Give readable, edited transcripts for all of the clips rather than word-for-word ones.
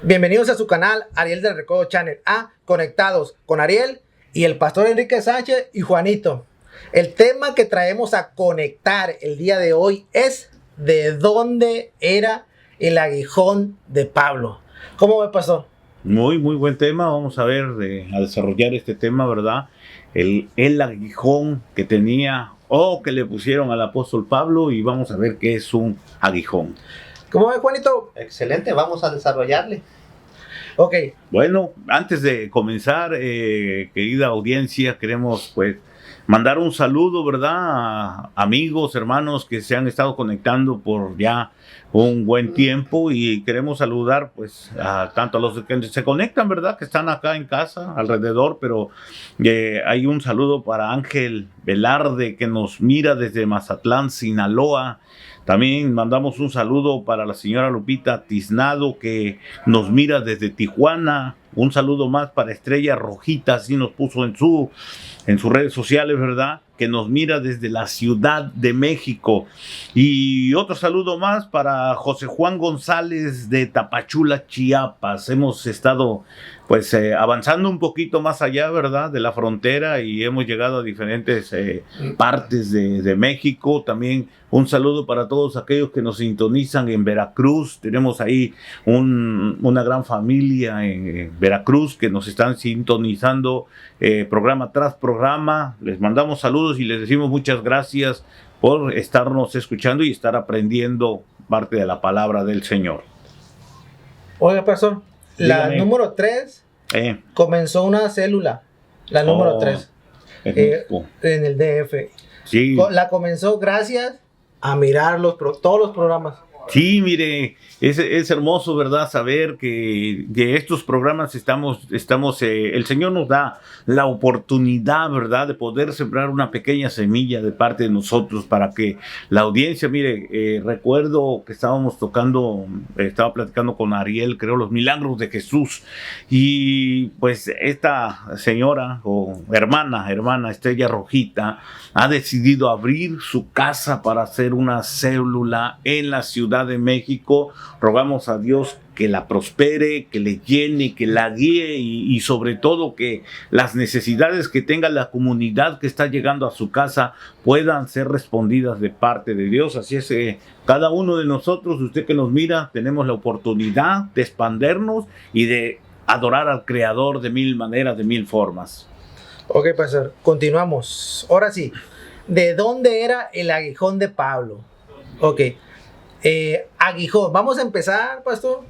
Bienvenidos a su canal Ariel del Recodo Channel A, conectados con Ariel y el pastor Enrique Sánchez y Juanito. El tema que traemos a conectar el día de hoy es ¿de dónde era el aguijón de Pablo? ¿Cómo ve, pastor? Muy buen tema. Vamos a ver, a desarrollar este tema, ¿verdad? El aguijón que tenía o que le pusieron al apóstol Pablo, y vamos a ver qué es un aguijón. ¿Cómo ve, Juanito? Excelente, vamos a desarrollarle. Ok. Bueno, antes de comenzar, querida audiencia, queremos pues mandar un saludo, ¿verdad? A amigos, hermanos que se han estado conectando por ya un buen tiempo, y queremos saludar pues tanto a los que se conectan, ¿verdad? Que están acá en casa, alrededor, pero hay un saludo para Ángel Velarde, que nos mira desde Mazatlán, Sinaloa. También mandamos un saludo para la señora Lupita Tiznado, que nos mira desde Tijuana. Un saludo más para Estrella Rojita, así nos puso en sus redes sociales, ¿verdad? Que nos mira desde la Ciudad de México. Y otro saludo más para José Juan González de Tapachula, Chiapas. Hemos estado pues avanzando un poquito más allá, ¿verdad? De la frontera, y hemos llegado a diferentes partes de México. También un saludo para todos aquellos que nos sintonizan en Veracruz. Tenemos ahí una gran familia en Veracruz que nos están sintonizando programa tras programa. Les mandamos saludos y les decimos muchas gracias por estarnos escuchando y estar aprendiendo parte de la palabra del Señor. Oiga, pastor, la Dígame. número 3 comenzó una célula, la número 3, en el DF. Sí. La comenzó gracias a mirar todos los programas. Sí, mire, es hermoso, ¿verdad? Saber que estos programas el Señor nos da la oportunidad, ¿verdad? De poder sembrar una pequeña semilla de parte de nosotros para que la audiencia, mire, recuerdo que estaba platicando con Ariel, creo, los milagros de Jesús, y pues esta señora o hermana Estrella Rojita ha decidido abrir su casa para hacer una célula en la Ciudad de México. Rogamos a Dios que la prospere, que le llene, que la guíe, y sobre todo que las necesidades que tenga la comunidad que está llegando a su casa puedan ser respondidas de parte de Dios. Así es, cada uno de nosotros, usted que nos mira, tenemos la oportunidad de expandernos y de adorar al Creador de mil maneras, de mil formas. Ok, pastor, continuamos. Ahora sí, ¿de dónde era el aguijón de Pablo? Ok, aguijón. Vamos a empezar, pastor.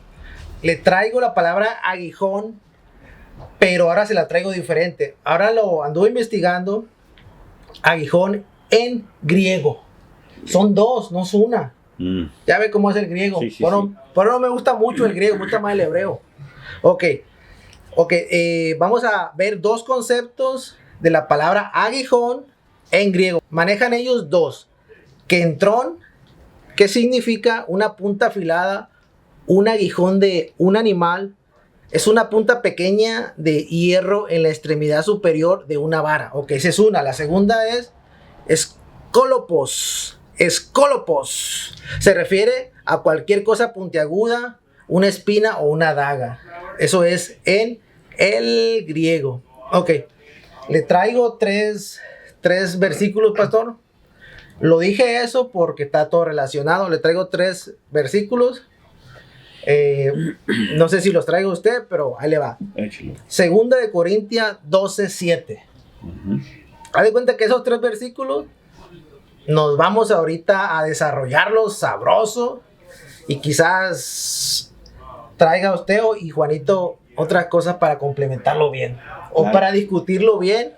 Le traigo la palabra aguijón, pero ahora se la traigo diferente. Ahora lo anduve investigando. Aguijón en griego. Son dos, no es una. Ya ve cómo es el griego. Sí, Pero no me gusta mucho el griego, me gusta más el hebreo. Ok, vamos a ver dos conceptos de la palabra aguijón en griego. Manejan ellos dos. Kentrón, que significa una punta afilada, un aguijón de un animal. Es una punta pequeña de hierro en la extremidad superior de una vara. Ok, esa es una. La segunda es escólopos. Escólopos. Se refiere a cualquier cosa puntiaguda, una espina o una daga. Eso es en el griego. Ok, le traigo tres versículos, pastor. Lo dije eso porque está todo relacionado. Le traigo 3 versículos. No sé si los traigo usted, pero ahí le va. Échalo. Segunda de Corintios 12:7. Haz de cuenta que esos 3 versículos nos vamos ahorita a desarrollarlos sabroso, y quizás traiga usted y Juanito otras cosas para complementarlo bien, o claro, para discutirlo bien.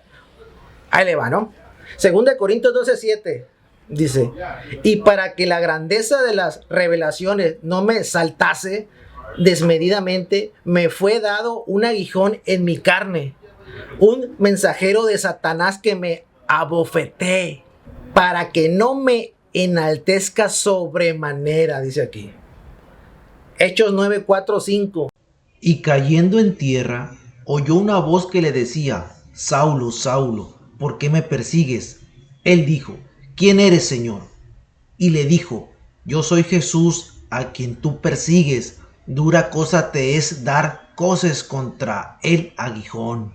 Ahí le va, ¿no? Segunda de Corintios 12:7 dice: y para que la grandeza de las revelaciones no me saltase desmedidamente, me fue dado un aguijón en mi carne, un mensajero de Satanás que me abofetee, para que no me enaltezca sobremanera, dice aquí. Hechos 9:4-5. Y cayendo en tierra, oyó una voz que le decía: Saulo, Saulo, ¿por qué me persigues? Él dijo: ¿quién eres, Señor? Y le dijo: yo soy Jesús, a quien tú persigues. dura cosa te es dar coces contra el aguijón.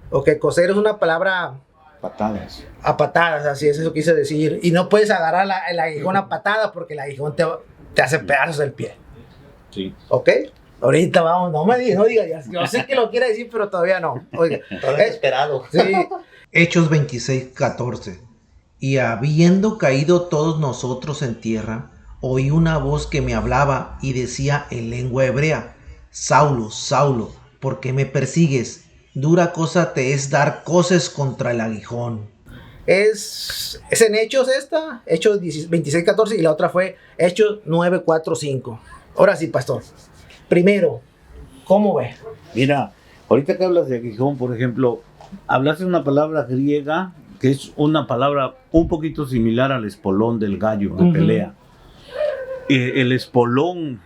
Ok, coser es una palabra Patadas. a patadas, así es, eso quise decir. Y no puedes agarrar el aguijón a patadas porque el aguijón te hace pedazos del pie. Sí. ¿Ok? Ahorita vamos, no diga, yo sé que lo quiere decir, pero todavía no. Oiga, Todo desesperado. sí, Hechos 26:14. Y habiendo caído todos nosotros en tierra, oí una voz que me hablaba y decía en lengua hebrea: Saulo, Saulo, ¿por qué me persigues? Dura cosa te es dar coces contra el aguijón. es en Hechos esta, Hechos 26, 14, y la otra fue Hechos 9, 4, 5. Ahora sí, pastor. Primero, ¿cómo ve? Mira, ahorita que hablas de aguijón, por ejemplo, hablaste de una palabra griega que es una palabra un poquito similar al espolón del gallo de pelea. El espolón,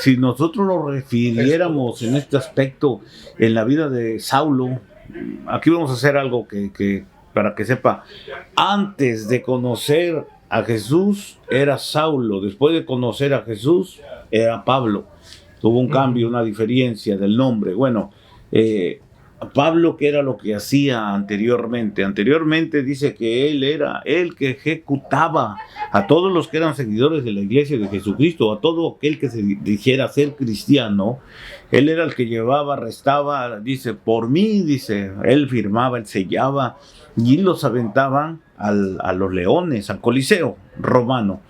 si nosotros lo refiriéramos en este aspecto en la vida de Saulo, aquí vamos a hacer algo que para que sepa, antes de conocer a Jesús era Saulo, después de conocer a Jesús era Pablo. Tuvo un cambio, una diferencia del nombre. Bueno, Pablo, ¿qué era lo que hacía anteriormente? Anteriormente dice que él era el que ejecutaba a todos los que eran seguidores de la iglesia de Jesucristo, a todo aquel que se dijera ser cristiano. Él era el que llevaba, arrestaba, dice, por mí, dice, él firmaba, él sellaba y los aventaban a los leones, al Coliseo romano.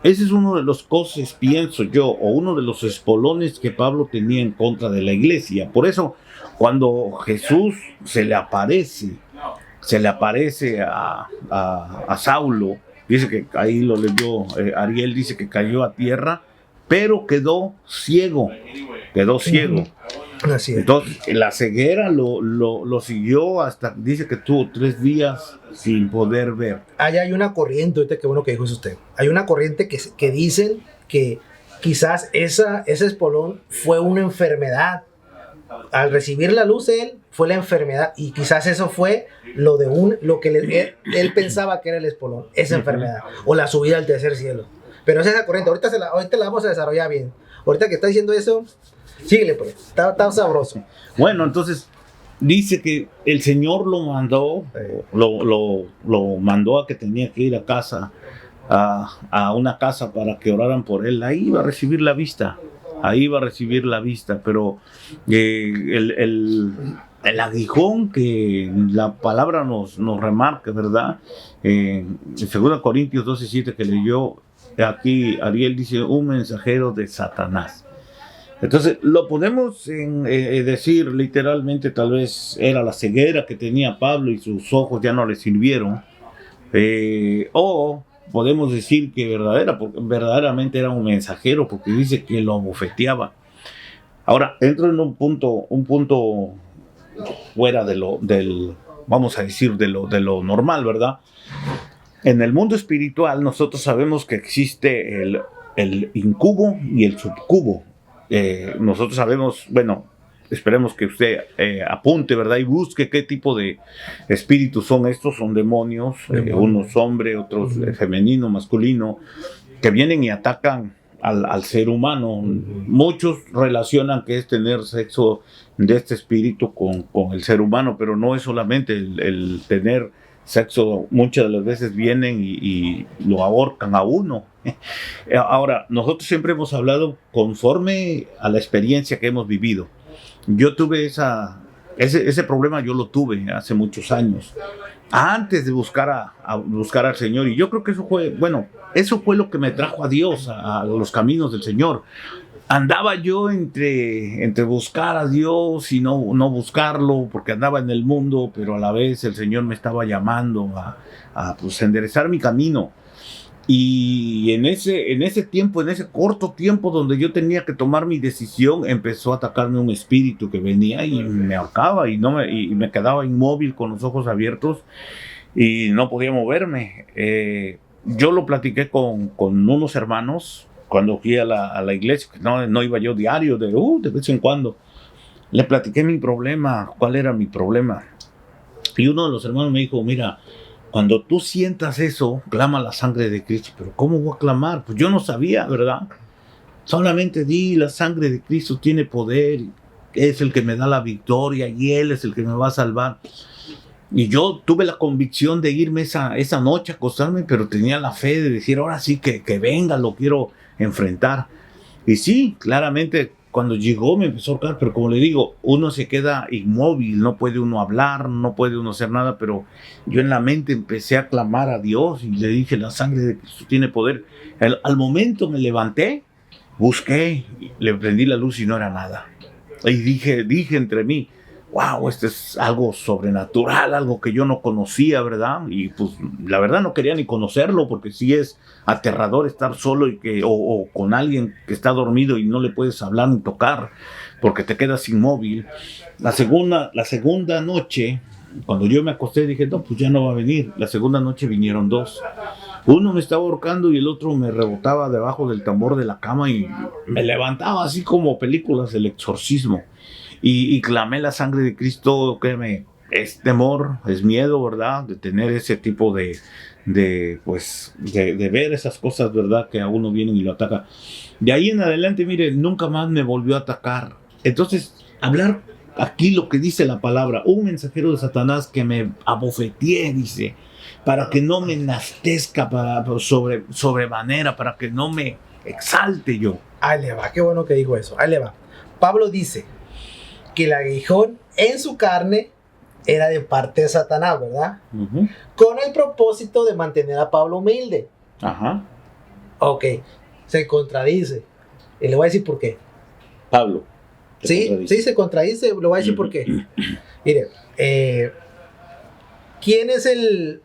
Ese es uno de los coces, pienso yo, o uno de los espolones que Pablo tenía en contra de la iglesia. Por eso, cuando Jesús se le aparece a Saulo, dice que ahí lo leyó Ariel, dice que cayó a tierra, pero quedó ciego. Así es. Entonces, la ceguera lo siguió hasta, dice que tuvo 3 días sin poder ver. Allá hay una corriente, ahorita qué bueno que dijo eso usted. Hay una corriente que dicen que quizás ese espolón fue una enfermedad. Al recibir la luz él, fue la enfermedad. Y quizás eso fue lo que él pensaba que era el espolón, esa enfermedad. O la subida al tercer cielo. Pero es esa corriente. Ahorita la vamos a desarrollar bien. Ahorita que está diciendo eso, síguele, pues. Está sabroso. Bueno, entonces dice que el Señor lo mandó, lo mandó a que tenía que ir a casa, a una casa para que oraran por él. Ahí iba a recibir la vista. Pero el aguijón que la palabra nos remarca, ¿verdad? En 2 Corintios 12:7 que leyó, aquí Ariel dice, un mensajero de Satanás. Entonces, lo podemos decir literalmente, tal vez era la ceguera que tenía Pablo y sus ojos ya no le sirvieron. O podemos decir que verdaderamente era un mensajero, porque dice que lo abofeteaba. Ahora, entro en un punto fuera vamos a decir, de lo normal, ¿verdad? En el mundo espiritual, nosotros sabemos que existe el incubo y el subcubo. Nosotros sabemos, bueno, esperemos que usted apunte, ¿verdad? Y busque qué tipo de espíritus son estos. Son demonios, unos hombres, otros femenino, masculino, que vienen y atacan al ser humano. Muchos relacionan que es tener sexo de este espíritu con el ser humano, pero no es solamente el tener sexo. Muchas de las veces vienen y lo ahorcan a uno. Ahora, nosotros siempre hemos hablado conforme a la experiencia que hemos vivido. Yo tuve ese problema, yo lo tuve hace muchos años, antes de buscar al Señor, y yo creo que eso fue lo que me trajo a Dios, a los caminos del Señor. Andaba yo entre buscar a Dios y no buscarlo, porque andaba en el mundo, pero a la vez el Señor me estaba llamando a enderezar mi camino. Y en ese tiempo, en ese corto tiempo donde yo tenía que tomar mi decisión, empezó a atacarme un espíritu que venía y me ahorcaba y me quedaba inmóvil con los ojos abiertos y no podía moverme. Yo lo platiqué con unos hermanos cuando fui a la iglesia, que no iba yo diario, de vez en cuando. Le platiqué mi problema, cuál era mi problema. Y uno de los hermanos me dijo, mira, cuando tú sientas eso, clama la sangre de Cristo. Pero ¿cómo voy a clamar? Pues yo no sabía, ¿verdad? Solamente di, la sangre de Cristo tiene poder, es el que me da la victoria y Él es el que me va a salvar. Y yo tuve la convicción de irme esa noche a acostarme, pero tenía la fe de decir, ahora sí que venga, lo quiero enfrentar. Y sí, claramente cuando llegó me empezó a ahorcar, pero como le digo, uno se queda inmóvil, no puede uno hablar, no puede uno hacer nada, pero yo en la mente empecé a clamar a Dios y le dije, la sangre de Cristo tiene poder. Al momento me levanté, busqué, le prendí la luz y no era nada. Y dije entre mí, wow, esto es algo sobrenatural, algo que yo no conocía, ¿verdad? Y pues la verdad no quería ni conocerlo, porque sí es aterrador estar solo o con alguien que está dormido y no le puedes hablar ni tocar, porque te quedas inmóvil. La segunda noche, cuando yo me acosté, dije, no, pues ya no va a venir. La segunda noche vinieron dos. Uno me estaba ahorcando y el otro me rebotaba debajo del tambor de la cama y me levantaba así como películas del exorcismo. Y clamé la sangre de Cristo, créeme, es temor, es miedo, ¿verdad? De tener ese tipo de ver esas cosas, ¿verdad? Que a uno vienen y lo ataca. De ahí en adelante, mire, nunca más me volvió a atacar. Entonces, hablar aquí lo que dice la palabra, un mensajero de Satanás que me abofeteé, dice, para que no me enaltezca sobremanera, para que no me exalte yo. Ahí le va, qué bueno que dijo eso. Ahí le va. Pablo dice que el aguijón en su carne era de parte de Satanás, ¿verdad? Uh-huh. Con el propósito de mantener a Pablo humilde. Ajá. Ok, se contradice. Y le voy a decir por qué. Pablo. Sí, se contradice. Le voy a decir por qué. Mire, ¿quién es el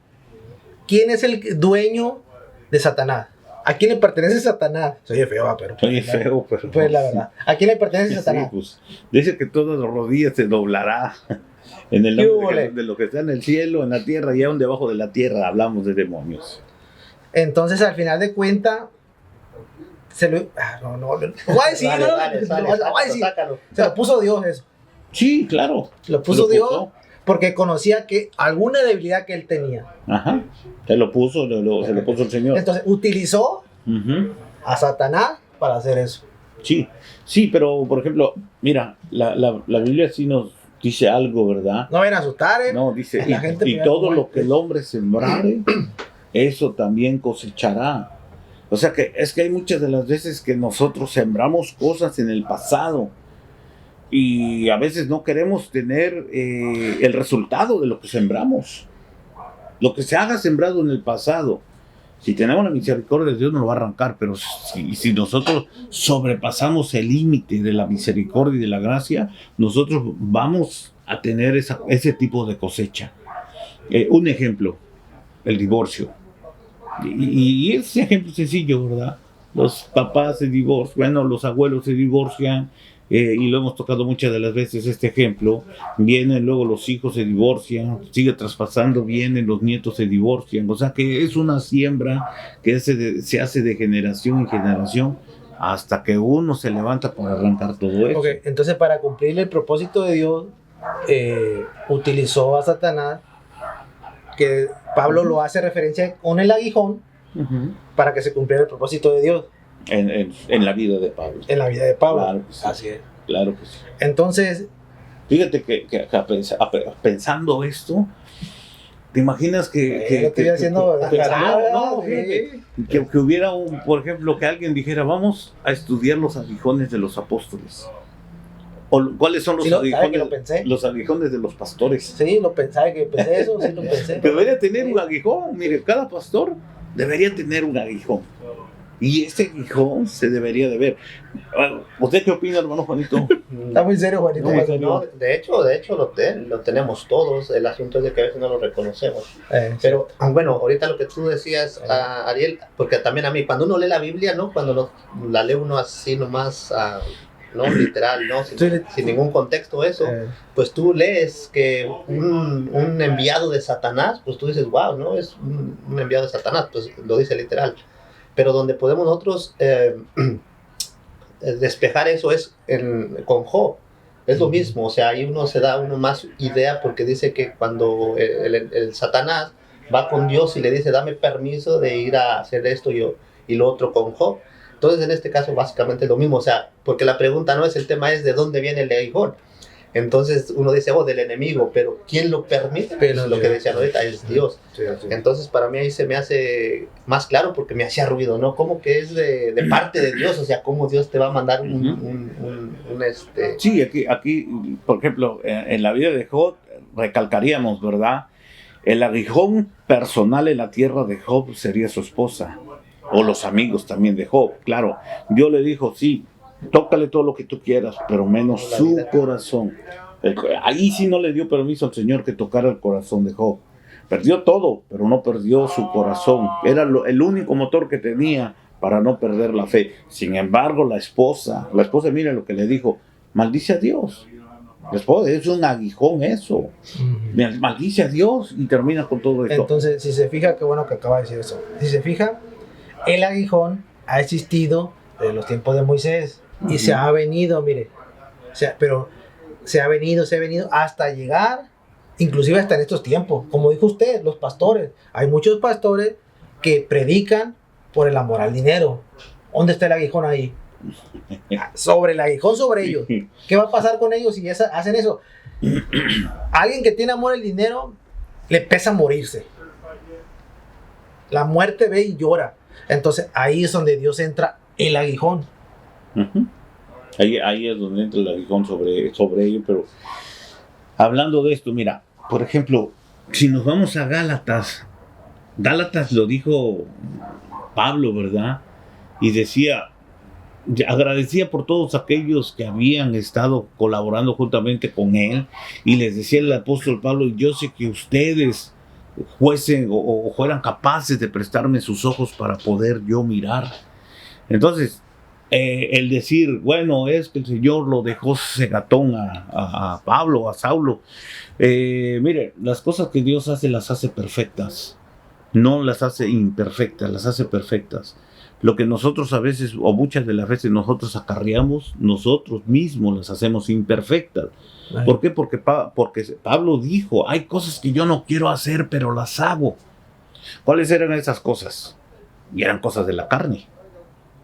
dueño de Satanás? ¿A quién le pertenece Satanás? Soy feo, pero... Soy feo, pero... Pues la verdad. ¿A quién le pertenece Satanás? Sí, pues, dice que todas las rodillas se doblará en el nombre de lo que está en el cielo, en la tierra y aún debajo de la tierra. Hablamos de demonios. Entonces, al final de cuentas, se lo... No voy a decir, Sácalo. Se lo puso Dios eso. Sí, claro. Lo puso Dios porque conocía que alguna debilidad que él tenía. Ajá. Se lo puso el Señor. Entonces, utilizó a Satanás para hacer eso. Sí, pero por ejemplo, mira, la Biblia sí nos dice algo, ¿verdad? No vayan a asustar, ¿eh? No, dice, La gente y todo lo que el hombre sembrare, eso también cosechará. O sea que es que hay muchas de las veces que nosotros sembramos cosas en el pasado y a veces no queremos tener el resultado de lo que sembramos. Lo que se haga sembrado en el pasado, si tenemos la misericordia de Dios nos lo va a arrancar, pero si nosotros sobrepasamos el límite de la misericordia y de la gracia, nosotros vamos a tener ese tipo de cosecha. Un ejemplo, el divorcio. Y ese ejemplo sencillo, ¿verdad? Los papás se divorcian, bueno, los abuelos se divorcian, y lo hemos tocado muchas de las veces este ejemplo. Vienen, luego los hijos se divorcian, sigue traspasando, vienen, los nietos se divorcian. O sea que es una siembra que se hace de generación en generación hasta que uno se levanta para arrancar todo eso. Okay, entonces para cumplir el propósito de Dios, utilizó a Satanás, que Pablo lo hace referencia con el aguijón, para que se cumpliera el propósito de Dios. En la vida de Pablo. En la vida de Pablo. Claro que sí. Así es. Claro que sí. Entonces, fíjate que pensando esto, ¿te imaginas que hubiera por ejemplo, que alguien dijera, vamos a estudiar los aguijones de los apóstoles? ¿O cuáles son los aguijones? Los aguijones de los pastores. Sí, pensé eso, sí lo pensé. Debería tener un aguijón, mire, cada pastor debería tener un aguijón. Y ese aguijón se debería de ver. ¿Usted qué opina, hermano Juanito? Está muy serio, Juanito. No, de hecho lo tenemos todos. El asunto es de que a veces no lo reconocemos. Pero bueno, ahorita lo que tú decías, Ariel, porque también a mí, cuando uno lee la Biblia, ¿no? Cuando la lee uno así nomás, no literal, ¿no? Sin ningún contexto eso, pues tú lees que un enviado de Satanás, pues tú dices, wow, ¿no? Es un enviado de Satanás, pues lo dice literal. Pero donde podemos nosotros despejar eso es con Job. Es lo mismo, o sea, ahí uno se da más idea, porque dice que cuando el Satanás va con Dios y le dice, dame permiso de ir a hacer esto y lo otro con Job, Entonces, en este caso, básicamente es lo mismo, o sea, porque la pregunta no es, el tema es de dónde viene el aguijón. Entonces uno dice, del enemigo, pero ¿quién lo permite? Pero lo que decían ahorita es Dios. Sí, sí. Entonces para mí ahí se me hace más claro porque me hacía ruido, ¿no? ¿Cómo que es de parte de Dios? O sea, ¿cómo Dios te va a mandar un Sí, aquí, por ejemplo, en la vida de Job, recalcaríamos, ¿verdad? El aguijón personal en la tierra de Job sería su esposa, o los amigos también de Job. Claro, Dios le dijo, sí, tócale todo lo que tú quieras, pero menos su corazón. Ahí sí no le dio permiso al Señor que tocara el corazón de Job. Perdió todo, pero no perdió su corazón. Era el único motor que tenía para no perder la fe. Sin embargo, la esposa, mire lo que le dijo, maldice a Dios. La esposa, es un aguijón eso. Maldice a Dios y termina con todo esto. Entonces, si se fija, qué bueno que acaba de decir eso. Si se fija, el aguijón ha existido desde los tiempos de Moisés y se ha venido, mire, pero se ha venido hasta llegar, inclusive hasta en estos tiempos. Como dijo usted, los pastores, hay muchos pastores que predican por el amor al dinero. ¿Dónde está el aguijón ahí? Sobre el aguijón, sobre ellos. ¿Qué va a pasar con ellos si hacen eso? Alguien que tiene amor al dinero le pesa morirse. La muerte ve y llora. Entonces ahí es donde Dios entra el aguijón. Ahí es donde entra el aguijón sobre ello. Pero hablando de esto, mira, por ejemplo, si nos vamos a Gálatas lo dijo Pablo, ¿verdad? Y decía, agradecía por todos aquellos que habían estado colaborando juntamente con él, y les decía el apóstol Pablo, yo sé que ustedes fuesen o fueran capaces de prestarme sus ojos para poder yo mirar. Entonces, el decir, bueno, es que el Señor lo dejó cegatón a Pablo, a Saulo. Mire, las cosas que Dios hace, las hace perfectas. No las hace imperfectas, las hace perfectas. Lo que nosotros a veces, o muchas de las veces nosotros acarreamos, nosotros mismos las hacemos imperfectas. Ay. ¿Por qué? Porque Pablo dijo, hay cosas que yo no quiero hacer, pero las hago. ¿Cuáles eran esas cosas? Y eran cosas de la carne.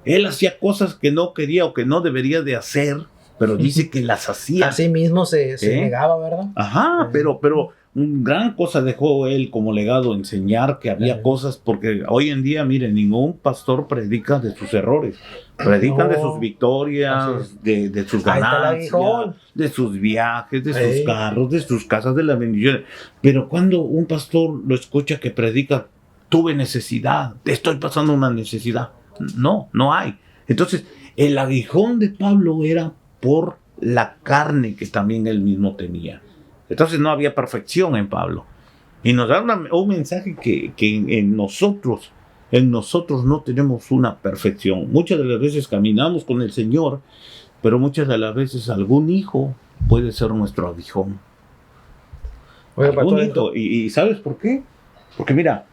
Él hacía cosas que no quería o que no debería de hacer, pero dice que las hacía. Así mismo se negaba, ¿verdad? Ajá, pero una gran cosa dejó él como legado, enseñar que había cosas, porque hoy en día, miren, ningún pastor predica de sus errores, predican de sus victorias, de sus ganancias, de sus viajes, de sus carros, de sus casas, de las bendiciones. Pero cuando un pastor lo escucha que predica, tuve necesidad, estoy pasando una necesidad, no hay. Entonces, el aguijón de Pablo era por la carne que también él mismo tenía. Entonces no había perfección en Pablo. Y nos da un mensaje que en nosotros no tenemos una perfección. Muchas de las veces caminamos con el Señor, pero muchas de las veces algún hijo puede ser nuestro aguijón. Algún hijo. ¿Y sabes por qué? Porque mira,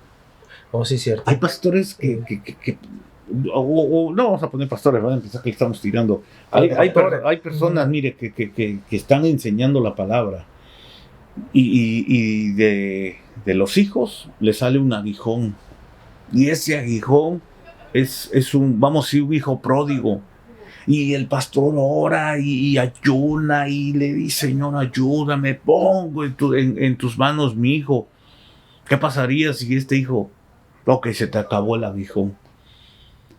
sí, cierto. Hay pastores que no vamos a poner pastores, van a empezar que le estamos tirando. Hay personas, mire, que están enseñando la palabra. Y de los hijos le sale un aguijón, y ese aguijón es un hijo pródigo, y el pastor ora y ayuna y le dice, Señor, ayúdame, pongo en tus manos mi hijo. ¿Qué pasaría si este hijo, se te acabó el aguijón?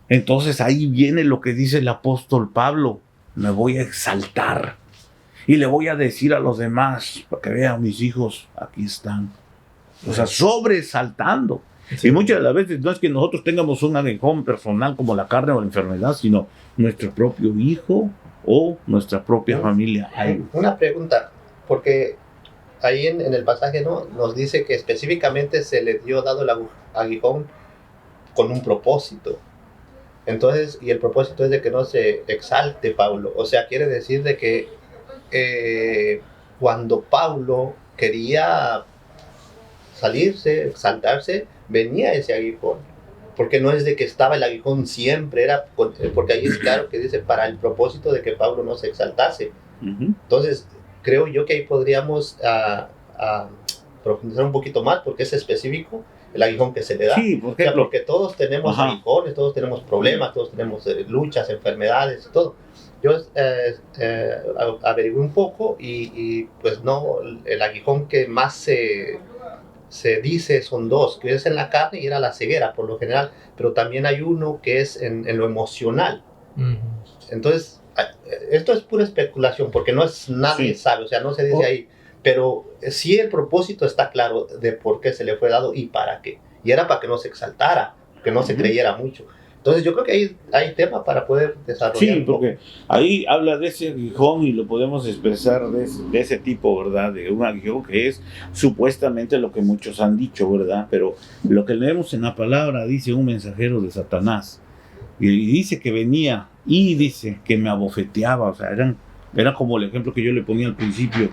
Entonces ahí viene lo que dice el apóstol Pablo, me voy a exaltar y le voy a decir a los demás, para que vean, mis hijos, aquí están. O sea, sobresaltando. Sí. Y muchas de las veces no es que nosotros tengamos un aguijón personal como la carne o la enfermedad, sino nuestro propio hijo o nuestra propia familia. Una pregunta, porque ahí en el pasaje, ¿no?, nos dice que específicamente se le dio dado el aguijón con un propósito. Entonces, y el propósito es de que no se exalte Pablo. O sea, quiere decir de que cuando Pablo quería salirse, exaltarse, venía ese aguijón, porque no es de que estaba el aguijón siempre, era porque ahí es claro que dice para el propósito de que Pablo no se exaltase. Entonces creo yo que ahí podríamos profundizar un poquito más, porque es específico, el aguijón que se le da. Sí, por ejemplo. O sea, porque todos tenemos aguijones, todos tenemos problemas, todos tenemos luchas, enfermedades y todo. Yo averigué un poco y pues no, el aguijón que más se dice son dos, que es en la carne y era la ceguera por lo general, pero también hay uno que es en lo emocional. Entonces, esto es pura especulación porque nadie sabe, o sea, no se dice ahí, pero sí el propósito está claro de por qué se le fue dado y para qué. Y era para que no se exaltara, que no se creyera mucho. Entonces yo creo que hay tema para poder desarrollar. Sí, porque ahí habla de ese aguijón y lo podemos expresar de ese tipo, ¿verdad? De un aguijón que es supuestamente lo que muchos han dicho, ¿verdad? Pero lo que leemos en la palabra dice un mensajero de Satanás. Y dice que venía y dice que me abofeteaba. O sea, era como el ejemplo que yo le ponía al principio.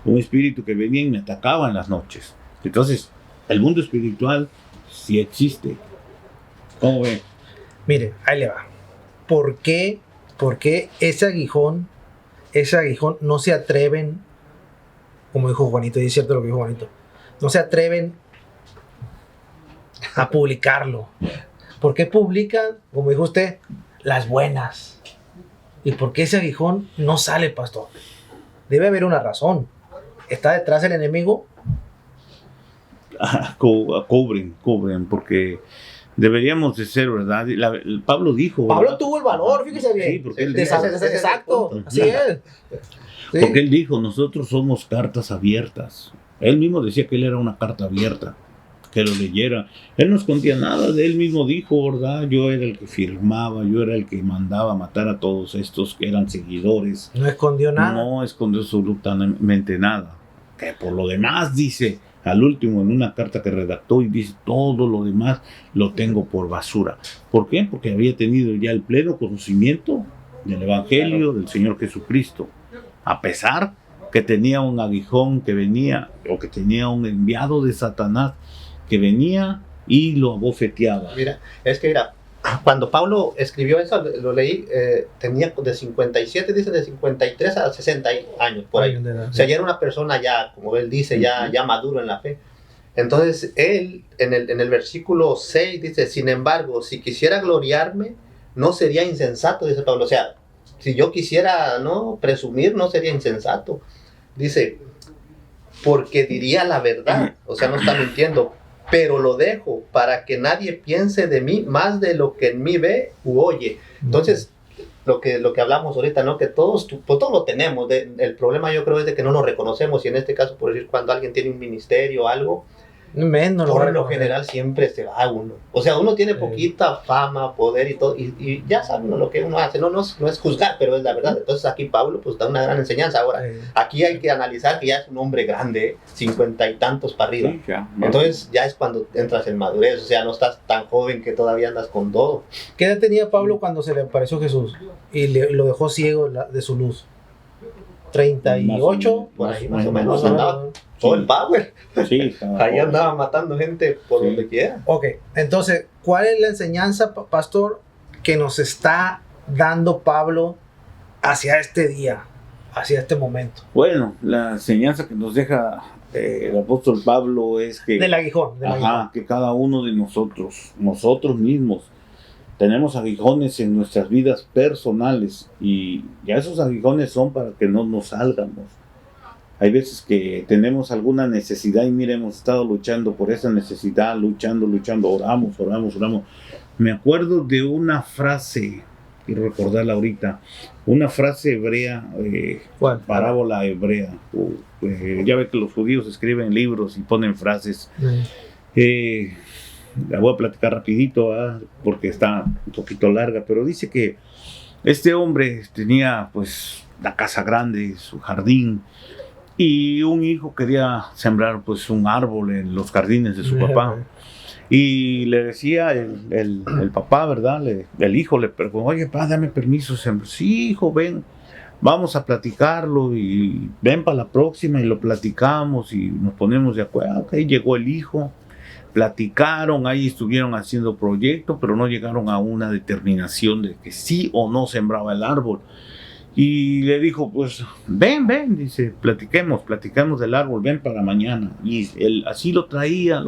Un espíritu que venía y me atacaba en las noches. Entonces, el mundo espiritual sí existe. ¿Cómo ve? Mire, ahí le va. ¿Por qué ese aguijón no se atreven, como dijo Juanito, y es cierto lo que dijo Juanito, no se atreven a publicarlo? ¿Por qué publican, como dijo usted, las buenas? ¿Y por qué ese aguijón no sale, pastor? Debe haber una razón. ¿Está detrás el enemigo? Cubren, porque deberíamos de ser, ¿verdad? Pablo dijo, ¿verdad? Pablo tuvo el valor, fíjese bien. Sí, porque él exacto, así es. Sí. Porque él dijo, nosotros somos cartas abiertas. Él mismo decía que él era una carta abierta, que lo leyera. Él no escondía nada, de él mismo dijo, ¿verdad? Yo era el que firmaba, yo era el que mandaba matar a todos estos que eran seguidores. No escondió nada. No escondió absolutamente nada. Que por lo demás dice, al último en una carta que redactó, y dice, todo lo demás lo tengo por basura. ¿Por qué? Porque había tenido ya el pleno conocimiento del Evangelio del Señor Jesucristo. A pesar que tenía un aguijón que venía, o que tenía un enviado de Satanás que venía y lo abofeteaba. Mira, cuando Pablo escribió eso, lo leí, tenía de 57, dice de 53 a 60 años, por ahí. O sea, ya era una persona ya, como él dice, ya maduro en la fe. Entonces, él, en el versículo 6, dice, sin embargo, si quisiera gloriarme, no sería insensato, dice Pablo. O sea, si yo quisiera presumir, no sería insensato. Dice, porque diría la verdad, o sea, no está mintiendo, pero lo dejo para que nadie piense de mí más de lo que en mí ve u oye. Entonces, lo que hablamos ahorita, ¿no? Que todos lo tenemos. El problema yo creo es de que no nos reconocemos, y en este caso, por decir, cuando alguien tiene un ministerio o algo, por lo general siempre se va uno. O sea, uno tiene poquita fama, poder y todo, y ya sabe uno lo que uno hace. No es juzgar, pero es la verdad. Entonces aquí Pablo pues da una gran enseñanza. Ahora, aquí hay que analizar que ya es un hombre grande, 50 y tantos para arriba. Sí, entonces ya es cuando entras en madurez. O sea, no estás tan joven que todavía andas con todo. ¿Qué edad tenía Pablo cuando se le apareció Jesús y lo dejó ciego de su luz? 38, por ahí más o menos andaba todo el power. Sí, ahí andaba matando gente por donde quiera. Ok, entonces, ¿cuál es la enseñanza, pastor, que nos está dando Pablo hacia este día, hacia este momento? Bueno, la enseñanza que nos deja el apóstol Pablo es que del aguijón. Que cada uno de nosotros mismos, tenemos aguijones en nuestras vidas personales, y ya esos aguijones son para que no nos salgamos. Hay veces que tenemos alguna necesidad y mira, hemos estado luchando por esa necesidad, luchando, oramos. Me acuerdo de una frase, quiero recordarla ahorita, una frase hebrea, parábola hebrea. Ya ve que los judíos escriben libros y ponen frases. La voy a platicar rapidito, porque está un poquito larga, pero dice que este hombre tenía pues la casa grande, su jardín, y un hijo quería sembrar pues un árbol en los jardines de su papá, y le decía el papá, ¿verdad? El hijo le preguntó, oye, papá, dame permiso. Sí, hijo, ven, vamos a platicarlo, y ven para la próxima y lo platicamos y nos ponemos de acuerdo. Ok, llegó el hijo. Platicaron, ahí estuvieron haciendo proyectos, pero no llegaron a una determinación de que sí o no sembraba el árbol. Y le dijo, pues, ven, dice, platiquemos del árbol, ven para mañana. Y él así lo traía.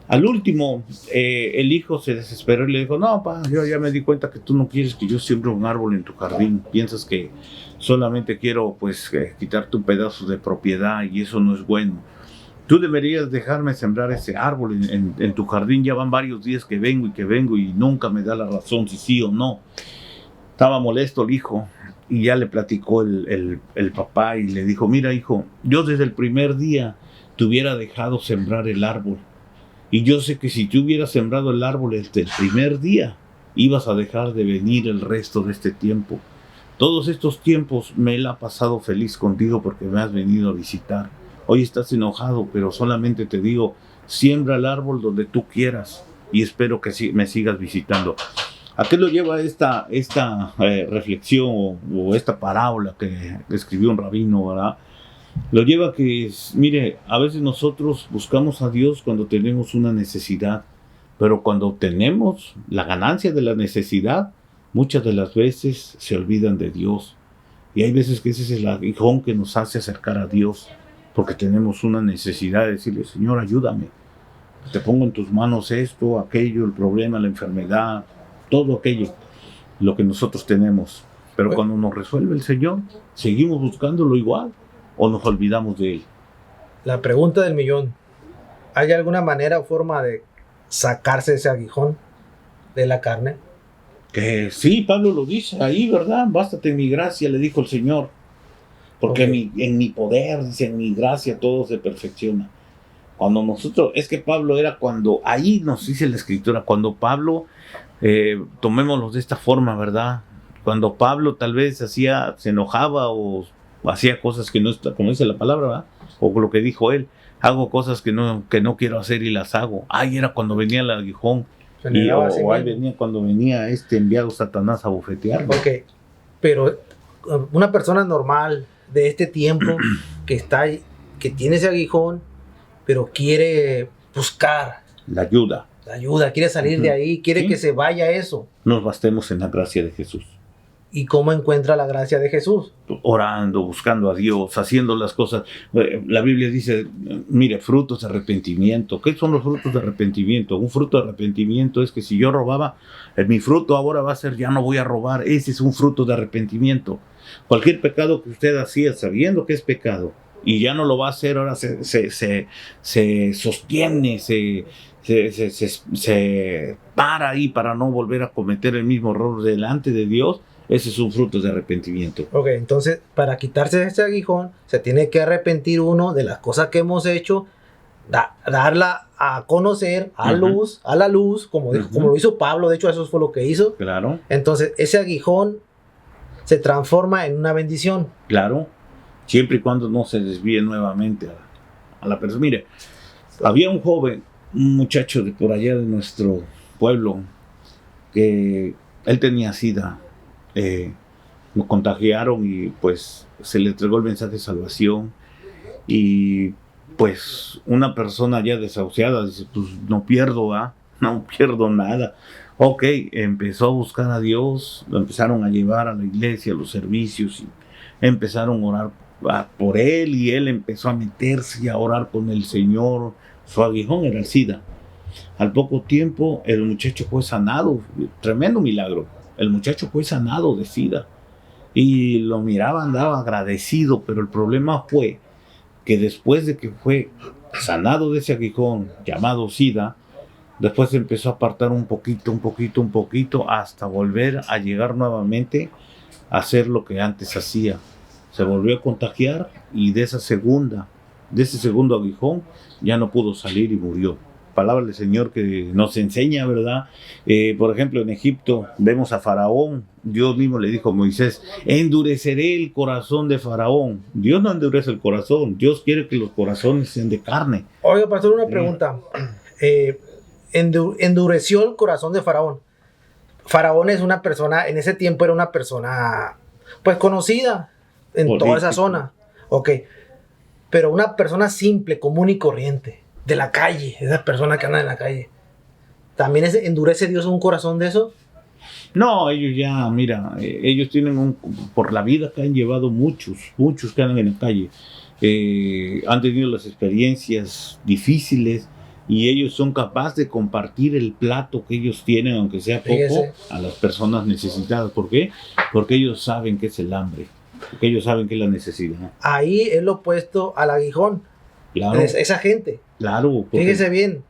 Al último, el hijo se desesperó y le dijo, no, pa, yo ya me di cuenta que tú no quieres que yo siembre un árbol en tu jardín. Piensas que solamente quiero, pues, quitarte un pedazo de propiedad y eso no es bueno. Tú deberías dejarme sembrar ese árbol en tu jardín. Ya van varios días que vengo y nunca me da la razón si sí o no. Estaba molesto el hijo y ya le platicó el papá y le dijo, mira hijo, yo desde el primer día te hubiera dejado sembrar el árbol. Y yo sé que si tú hubieras sembrado el árbol desde el primer día, ibas a dejar de venir el resto de este tiempo. Todos estos tiempos me la he pasado feliz contigo porque me has venido a visitar. Hoy estás enojado, pero solamente te digo, siembra el árbol donde tú quieras y espero que me sigas visitando. ¿A qué lo lleva esta reflexión o esta parábola que escribió un rabino, verdad? Lo lleva a que, mire, a veces nosotros buscamos a Dios cuando tenemos una necesidad, pero cuando obtenemos la ganancia de la necesidad, muchas de las veces se olvidan de Dios. Y hay veces que ese es el aguijón que nos hace acercar a Dios, porque tenemos una necesidad de decirle, Señor, ayúdame. Te pongo en tus manos esto, aquello, el problema, la enfermedad, todo aquello, lo que nosotros tenemos. Pero cuando nos resuelve el Señor, seguimos buscándolo igual o nos olvidamos de Él. La pregunta del millón: ¿hay alguna manera o forma de sacarse ese aguijón de la carne? Que sí, Pablo lo dice ahí, ¿verdad? Bástate en mi gracia, le dijo el Señor. Porque en mi poder, dice, en mi gracia todo se perfecciona. Cuando nosotros, es que Pablo era cuando, ahí nos dice la Escritura, cuando Pablo, tomémoslo de esta forma, ¿verdad? Cuando Pablo tal vez se enojaba o hacía cosas que no, como dice la palabra, ¿verdad? O lo que dijo él, hago cosas que no quiero hacer y las hago. Ahí era cuando venía el aguijón. O ahí venía cuando venía enviado Satanás a bofetear. Ok, pero una persona normal de este tiempo que tiene ese aguijón, pero quiere buscar la ayuda, quiere salir de ahí, quiere que se vaya eso. Nos bastemos en la gracia de Jesús. ¿Y cómo encuentra la gracia de Jesús? Orando, buscando a Dios, haciendo las cosas. La Biblia dice, mire, frutos de arrepentimiento. ¿Qué son los frutos de arrepentimiento? Un fruto de arrepentimiento es que si yo robaba, mi fruto ahora va a ser, ya no voy a robar. Ese es un fruto de arrepentimiento. Cualquier pecado que usted hacía sabiendo que es pecado y ya no lo va a hacer, ahora se sostiene, se para ahí para no volver a cometer el mismo error delante de Dios. Ese es un fruto de arrepentimiento. Ok, entonces para quitarse ese aguijón se tiene que arrepentir uno de las cosas que hemos hecho, darla a conocer a la luz, como lo hizo Pablo. De hecho eso fue lo que hizo. Claro. Entonces ese aguijón se transforma en una bendición. Claro, siempre y cuando no se desvíe nuevamente a la persona. Mire, había un muchacho de por allá de nuestro pueblo, que él tenía SIDA. Lo contagiaron y pues se le entregó el mensaje de salvación y pues una persona ya desahuciada dice, pues no pierdo nada. Ok, empezó a buscar a Dios, lo empezaron a llevar a la iglesia, a los servicios, y empezaron a orar por él y él empezó a meterse y a orar con el Señor. Su aguijón era el SIDA. Al poco tiempo el muchacho fue sanado, tremendo milagro. El muchacho fue sanado de SIDA y lo miraba, andaba agradecido, pero el problema fue que después de que fue sanado de ese aguijón llamado SIDA, después se empezó a apartar un poquito, hasta volver a llegar nuevamente a hacer lo que antes hacía. Se volvió a contagiar y de ese segundo aguijón ya no pudo salir y murió. Palabra del Señor que nos enseña, ¿verdad? Por ejemplo, en Egipto vemos a Faraón. Dios mismo le dijo a Moisés, endureceré el corazón de Faraón. Dios no endurece el corazón. Dios quiere que los corazones sean de carne. Oiga, pastor, una pregunta. Endureció el corazón de Faraón. Faraón es una persona, en ese tiempo era una persona pues conocida en toda esa zona. Ok. Pero una persona simple, común y corriente, de la calle, esas personas que andan en la calle, ¿también endurece Dios un corazón de eso? No, ellos ya, mira, ellos tienen por la vida que han llevado muchos que andan en la calle, han tenido las experiencias difíciles y ellos son capaces de compartir el plato que ellos tienen, aunque sea poco, a las personas necesitadas. ¿Por qué? Porque ellos saben qué es el hambre, porque ellos saben qué es la necesidad. Ahí es lo opuesto al aguijón. Claro. Esa gente. Claro. Fíjese bien.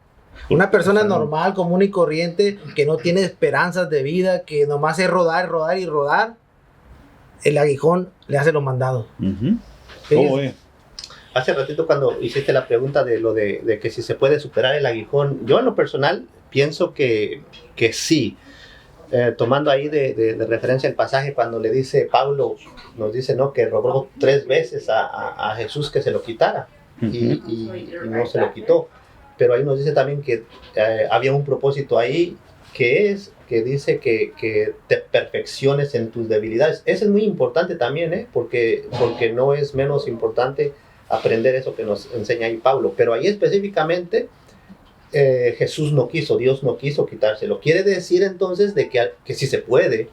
Una persona normal, común y corriente, que no tiene esperanzas de vida, que nomás es rodar, rodar y rodar, el aguijón le hace los mandados. Hace ratito cuando hiciste la pregunta de lo de que si se puede superar el aguijón, yo en lo personal pienso que sí. Tomando ahí de referencia el pasaje cuando le dice Pablo, nos dice, ¿no?, que rogó 3 veces a Jesús que se lo quitara y no se lo quitó. Pero ahí nos dice también que había un propósito ahí, que dice que te perfecciones en tus debilidades. Eso es muy importante también, porque no es menos importante aprender eso que nos enseña ahí Pablo. Pero ahí específicamente Jesús no quiso, Dios no quiso quitárselo. Quiere decir entonces de que sí se puede,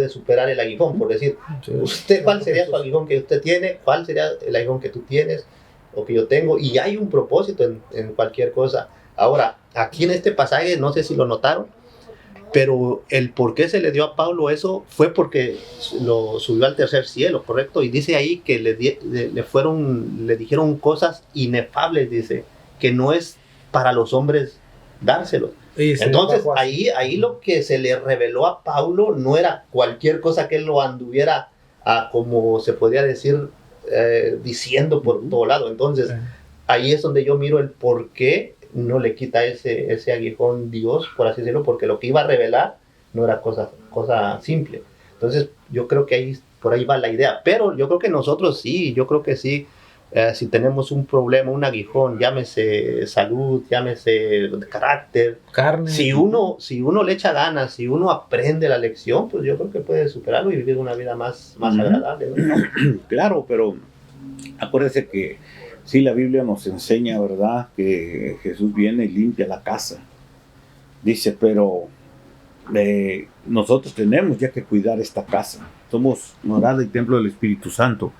superar el aguijón. Por decir, ¿cuál sería su aguijón que usted tiene? ¿Cuál sería el aguijón que tú tienes o que yo tengo? Y hay un propósito en cualquier cosa. Ahora, aquí en este pasaje, no sé si lo notaron, pero el por qué se le dio a Pablo eso fue porque lo subió al tercer cielo, ¿correcto? Y dice ahí que le dijeron cosas inefables, dice, que no es para los hombres dárselos. Entonces, ahí lo que se le reveló a Pablo no era cualquier cosa que él lo anduviera, como se podría decir, diciendo por todo lado. Entonces, ahí es donde yo miro el por qué no le quita ese aguijón Dios, por así decirlo, porque lo que iba a revelar no era cosa simple. Entonces, yo creo que por ahí va la idea. Pero yo creo que nosotros sí, si tenemos un problema, un aguijón, llámese salud, llámese carácter, carne, si uno le echa ganas, si uno aprende la lección, pues yo creo que puede superarlo y vivir una vida más agradable, ¿no? Claro, pero acuérdese que sí, la Biblia nos enseña, ¿verdad?, que Jesús viene y limpia la casa. Dice, pero nosotros tenemos ya que cuidar esta casa. Somos morada y templo del Espíritu Santo.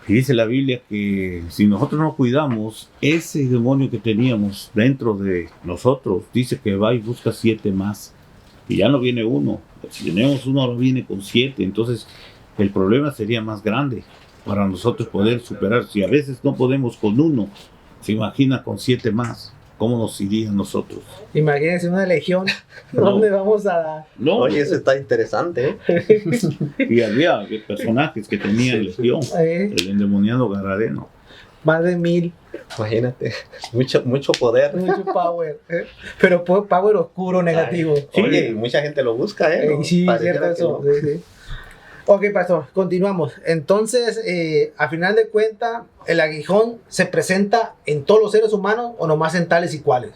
Y dice la Biblia que si nosotros no cuidamos, ese demonio que teníamos dentro de nosotros, dice que va y busca 7 más. Y ya no viene uno. Si tenemos uno, ahora viene con 7. Entonces, el problema sería más grande para nosotros poder superar. Si a veces no podemos con uno, se imagina con 7 más. ¿Cómo nos iría a nosotros? Imagínense una legión. ¿Dónde vamos a dar? No. Oye, eso está interesante, Y había personajes que tenían legión. El endemoniado Gadareno. Más de 1000. Imagínate, mucho poder. Mucho power. Pero power oscuro, negativo. Sí. Oye, mucha gente lo busca, ¿no? Sí, cierto eso. No. Sí. Ok, pastor, continuamos. Entonces, a final de cuentas, ¿el aguijón se presenta en todos los seres humanos o nomás en tales y cuales?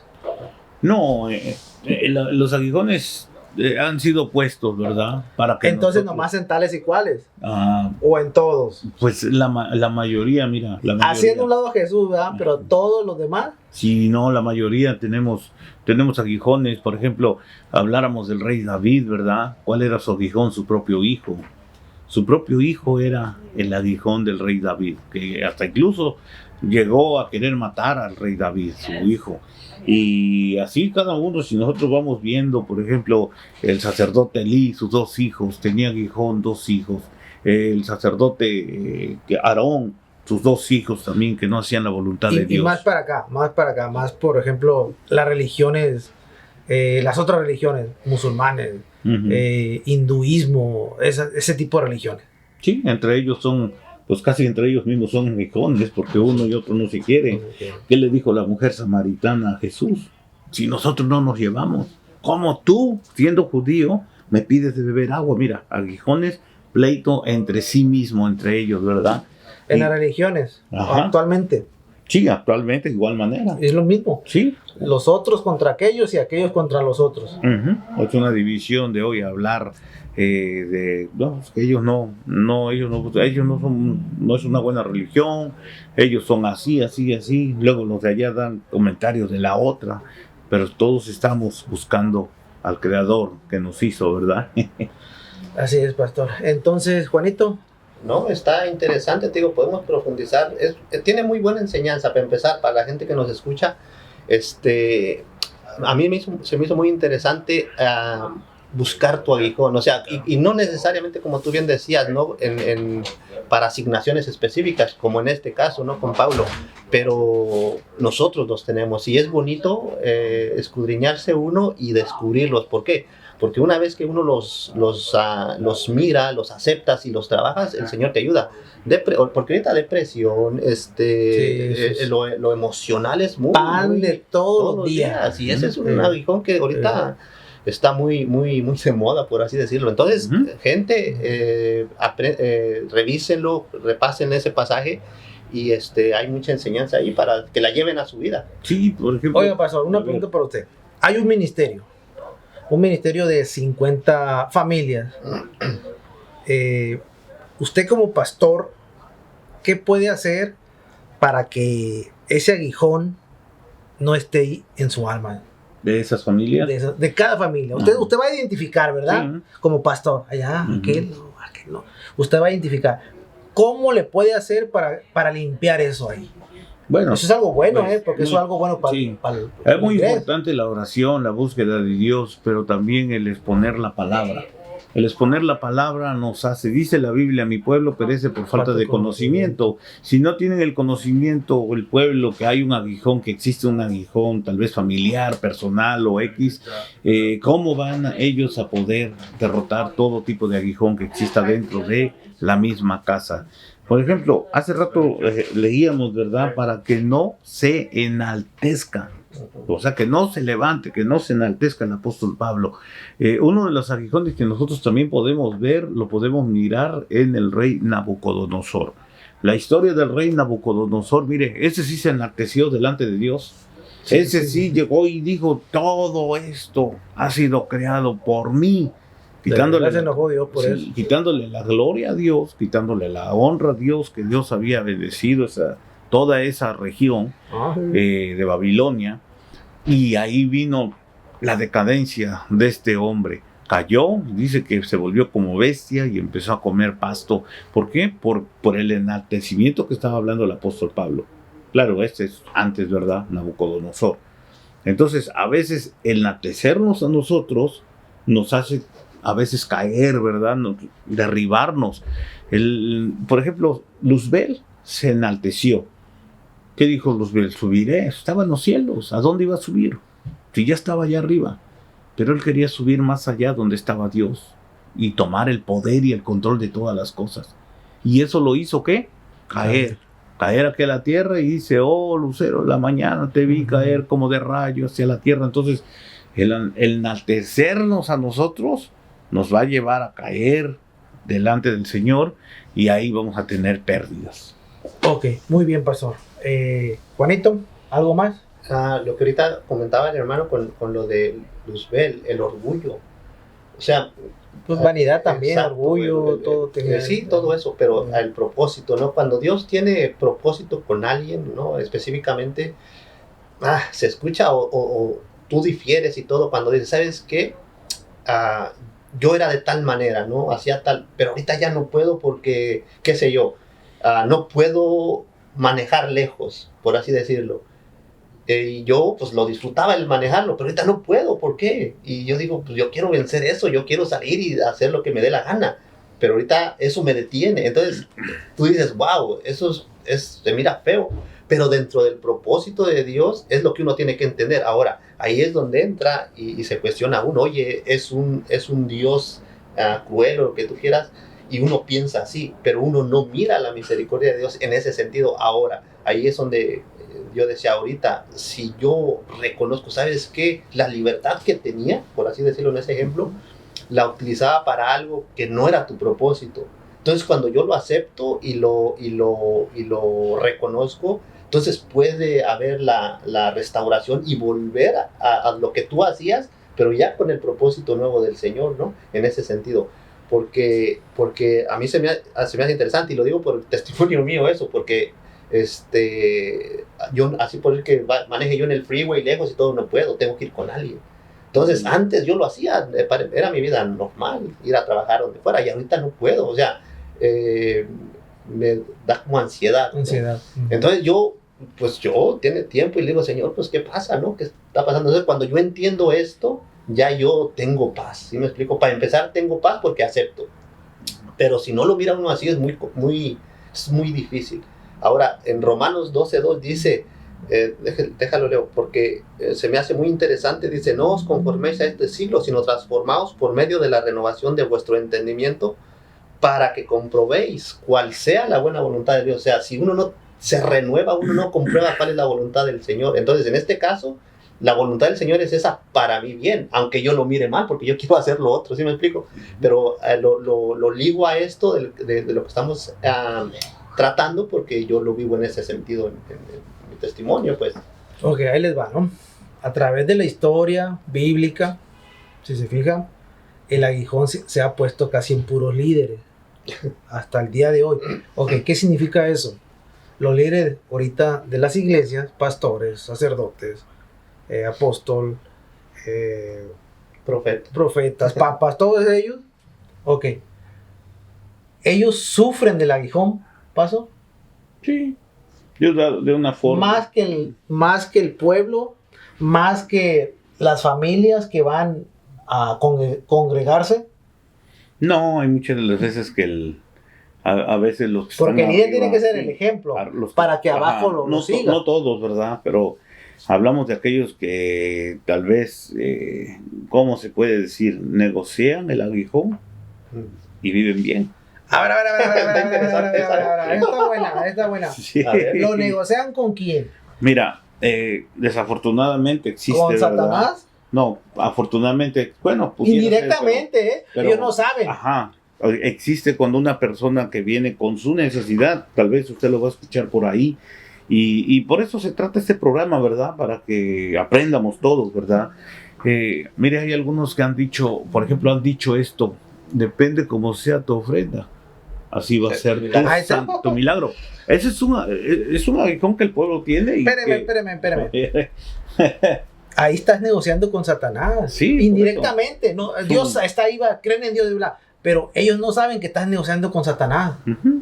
No, los aguijones han sido puestos, ¿verdad? Para que entonces nomás en tales y cuales. O en todos. Pues la mayoría, mira. Haciendo un lado a Jesús, ¿verdad? Pero todos los demás. Sí, no, la mayoría tenemos aguijones. Por ejemplo, habláramos del rey David, ¿verdad? ¿Cuál era su aguijón? Su propio hijo. Su propio hijo era el aguijón del rey David, que hasta incluso llegó a querer matar al rey David, su hijo. Y así cada uno, si nosotros vamos viendo, por ejemplo, el sacerdote Elí, sus 2 hijos, tenía aguijón, 2 hijos. El sacerdote Aarón, sus 2 hijos también, que no hacían la voluntad de Dios. Y más para acá, por ejemplo, las religiones, las otras religiones, musulmanes, hinduismo, ese tipo de religiones. Sí, entre ellos pues casi entre ellos mismos son aguijones, porque uno y otro no se quieren. ¿Qué le dijo la mujer samaritana a Jesús? Si nosotros no nos llevamos, ¿cómo tú, siendo judío, me pides de beber agua? Mira, aguijones, pleito entre sí mismo, entre ellos, ¿verdad? En las religiones, actualmente. Sí, actualmente de igual manera. Es lo mismo. Sí. Los otros contra aquellos y aquellos contra los otros. Es una división de hoy hablar que ellos no es una buena religión, ellos son así. Luego los de allá dan comentarios de la otra, pero todos estamos buscando al Creador que nos hizo, ¿verdad? Así es, pastor. Entonces, Juanito. No, está interesante, te digo, podemos profundizar. Tiene muy buena enseñanza para empezar, para la gente que nos escucha. A mí se me hizo muy interesante buscar tu aguijón, o sea, y no necesariamente como tú bien decías, ¿no? Para asignaciones específicas, como en este caso, ¿no? Con Pablo, pero nosotros los tenemos y es bonito escudriñarse uno y descubrirlos. ¿Por qué? Porque una vez que uno los mira, los aceptas y los trabajas, el Señor te ayuda. Porque ahorita depresión, lo emocional es muy... Pan de todos los días. Y ese es un aguijón que ahorita está muy de moda, por así decirlo. Entonces, gente, revísenlo, repasen ese pasaje y hay mucha enseñanza ahí para que la lleven a su vida. Sí, por ejemplo. Oiga, pastor, una pregunta para usted. Hay un ministerio de 50 familias. Usted como pastor, ¿qué puede hacer para que ese aguijón no esté en su alma? ¿De esas familias? De cada familia. Usted va a identificar, ¿verdad? Sí. Como pastor. Allá, aquel no. Usted va a identificar. ¿Cómo le puede hacer para limpiar eso ahí? Bueno, eso es algo bueno, pues, porque eso es algo bueno para es muy importante la oración, la búsqueda de Dios, pero también el exponer la palabra. El exponer la palabra nos hace, dice la Biblia, mi pueblo perece por falta de conocimiento. Si no tienen el conocimiento, el pueblo, que hay un aguijón, que existe un aguijón, tal vez familiar, personal o X, ¿cómo van ellos a poder derrotar todo tipo de aguijón que exista dentro de la misma casa? Por ejemplo, hace rato leíamos, ¿verdad? Para que no se enaltezca. O sea, que no se levante, que no se enaltezca el apóstol Pablo. Uno de los aguijones que nosotros también podemos ver, lo podemos mirar en el rey Nabucodonosor. La historia del rey Nabucodonosor, mire, ese sí se enalteció delante de Dios. Ese sí llegó y dijo, todo esto ha sido creado por mí. Quitándole la gloria a Dios, quitándole la honra a Dios, que Dios había bendecido toda esa región de Babilonia, y ahí vino la decadencia de este hombre. Cayó, dice que se volvió como bestia y empezó a comer pasto. ¿Por qué? Por el enaltecimiento que estaba hablando el apóstol Pablo. Claro, este es antes, ¿verdad? Nabucodonosor. Entonces, a veces enaltecernos a nosotros nos hace a veces caer, ¿verdad? Derribarnos. Por ejemplo, Luzbel se enalteció. ¿Qué dijo Luzbel? Subiré. Estaba en los cielos. ¿A dónde iba a subir? Si ya estaba allá arriba. Pero él quería subir más allá donde estaba Dios y tomar el poder y el control de todas las cosas. Y eso lo hizo, ¿qué? Caer aquí a la tierra, y dice, oh, lucero, la mañana te vi caer como de rayo hacia la tierra. Entonces, el enaltecernos a nosotros nos va a llevar a caer delante del Señor, y ahí vamos a tener pérdidas. Ok, muy bien, pastor. Juanito, ¿algo más? Lo que ahorita comentaba el hermano con lo de Luzbel, el orgullo. O sea, pues vanidad también, exacto, orgullo, todo. Sí, todo eso, pero el propósito, ¿no? Cuando Dios tiene propósito con alguien, ¿no? Específicamente, se escucha o tú difieres y todo cuando dices, ¿sabes qué? Yo era de tal manera, ¿no? Hacía tal, pero ahorita ya no puedo porque, qué sé yo, no puedo manejar lejos, por así decirlo. Y yo, pues, lo disfrutaba el manejarlo, pero ahorita no puedo, ¿por qué? Y yo digo, pues, yo quiero vencer eso, yo quiero salir y hacer lo que me dé la gana, pero ahorita eso me detiene. Entonces, tú dices, wow, eso se mira feo, pero dentro del propósito de Dios es lo que uno tiene que entender. Ahora, ahí es donde entra y se cuestiona uno, oye, es un Dios cruel o lo que tú quieras, y uno piensa así, pero uno no mira la misericordia de Dios en ese sentido. Ahora, ahí es donde yo decía ahorita, si yo reconozco, ¿sabes qué? La libertad que tenía, por así decirlo en ese ejemplo, la utilizaba para algo que no era tu propósito. Entonces, cuando yo lo acepto y lo reconozco, entonces puede haber la restauración y volver a lo que tú hacías, pero ya con el propósito nuevo del Señor, ¿no? En ese sentido. Porque a mí se me hace interesante, y lo digo por el testimonio mío eso, porque yo así por el que maneje yo en el freeway lejos y todo, no puedo, tengo que ir con alguien. Entonces, antes yo lo hacía, era mi vida normal, ir a trabajar donde fuera, y ahorita no puedo, o sea, me da como ansiedad. ¿No? Entonces yo tiene tiempo y le digo, Señor, pues, ¿qué pasa, no? ¿Qué está pasando? Entonces, cuando yo entiendo esto, ya yo tengo paz, ¿sí me explico? Para empezar, tengo paz porque acepto. Pero si no lo mira uno así, es muy difícil. Ahora, en Romanos 12:2 dice, déjalo leo, porque se me hace muy interesante, dice, no os conforméis a este siglo, sino transformaos por medio de la renovación de vuestro entendimiento, para que comprobéis cuál sea la buena voluntad de Dios. O sea, si uno no se renueva, uno no comprueba cuál es la voluntad del Señor. Entonces, en este caso, la voluntad del Señor es esa para mi bien, aunque yo lo mire mal, porque yo quiero hacer lo otro, ¿sí me explico? Pero lo ligo a esto de lo que estamos tratando, porque yo lo vivo en ese sentido, en mi testimonio, pues. Ok, ahí les va, ¿no? A través de la historia bíblica, si se fijan, el aguijón se ha puesto casi en puros líderes, hasta el día de hoy. Ok, ¿qué significa eso? Los líderes ahorita de las iglesias, pastores, sacerdotes, apóstol, profetas, papas, todos ellos, ok, ellos sufren del aguijón, ¿pasó? Sí, de una forma. Más que el pueblo, más que las familias que van a congregarse. No, hay muchas de las veces que a veces los... Porque el líder tiene que ser el ejemplo, para que abajo lo siga. No todos, ¿verdad? Pero hablamos de aquellos que tal vez, ¿cómo se puede decir? Negocian el aguijón y viven bien. A ver. Está buena. Sí. ¿Lo negocian con quién? Mira, desafortunadamente existe... ¿Con Satanás? ¿verdad? No, afortunadamente, bueno, indirectamente, pero ellos no saben. Ajá, existe cuando una persona que viene con su necesidad, tal vez usted lo va a escuchar por ahí, y por eso se trata este programa, ¿verdad? Para que aprendamos todos, ¿verdad? Mire, hay algunos que han dicho, por ejemplo, esto, depende cómo sea tu ofrenda, así va a ser tu milagro. Ese es un aguijón que el pueblo tiene. Y espérame. Ahí estás negociando con Satanás. Sí, indirectamente. No, Dios está ahí, creen en Dios, pero ellos no saben que estás negociando con Satanás.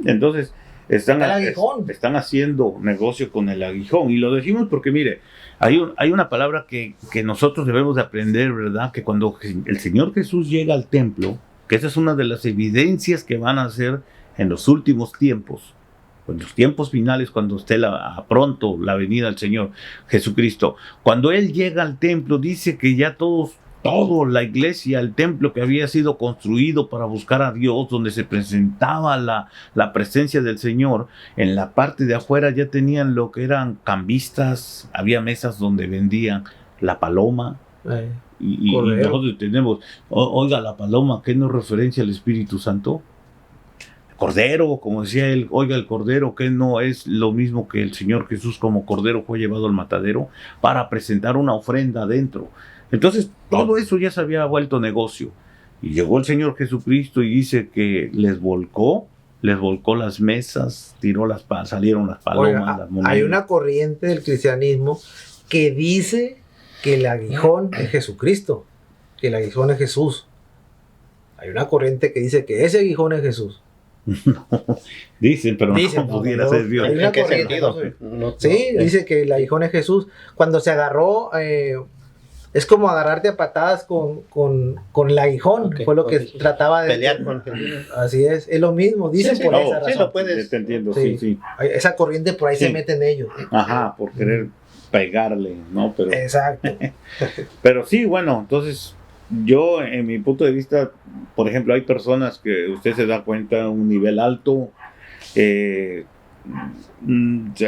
Entonces, están haciendo negocio con el aguijón. Y lo decimos porque, mire, hay una palabra que nosotros debemos de aprender, ¿verdad? Que cuando el Señor Jesús llega al templo, que esa es una de las evidencias que van a hacer en los últimos tiempos, en los tiempos finales, cuando esté pronto la venida del Señor Jesucristo. Cuando Él llega al templo, dice que ya todo la iglesia, el templo que había sido construido para buscar a Dios, donde se presentaba la presencia del Señor, en la parte de afuera ya tenían lo que eran cambistas, había mesas donde vendían la paloma. Y nosotros tenemos, oiga, la paloma, ¿qué nos referencia al Espíritu Santo? Cordero, como decía él, oiga, el cordero, que no es lo mismo que el Señor Jesús como cordero fue llevado al matadero para presentar una ofrenda adentro. Entonces, todo eso ya se había vuelto negocio. Y llegó el Señor Jesucristo y dice que les volcó las mesas, salieron las palomas, oiga, las monedas. Hay una corriente del cristianismo que dice que el aguijón es Jesucristo, que el aguijón es Jesús. Hay una corriente que dice que ese aguijón es Jesús. No, dicen, pero no pudiera ser Dios. ¿En qué sentido? Dice que el aguijón es Jesús. Cuando se agarró, es como agarrarte a patadas con el aguijón, fue lo que trataba de pelear con Jesús. Así es lo mismo, dicen por esa razón. Sí, lo puedes. Te entiendo, sí. Esa corriente por ahí se meten ellos. Ajá, por querer pegarle, ¿no? Pero, exacto. Pero sí, bueno, entonces yo, en mi punto de vista, por ejemplo, hay personas que usted se da cuenta un nivel alto,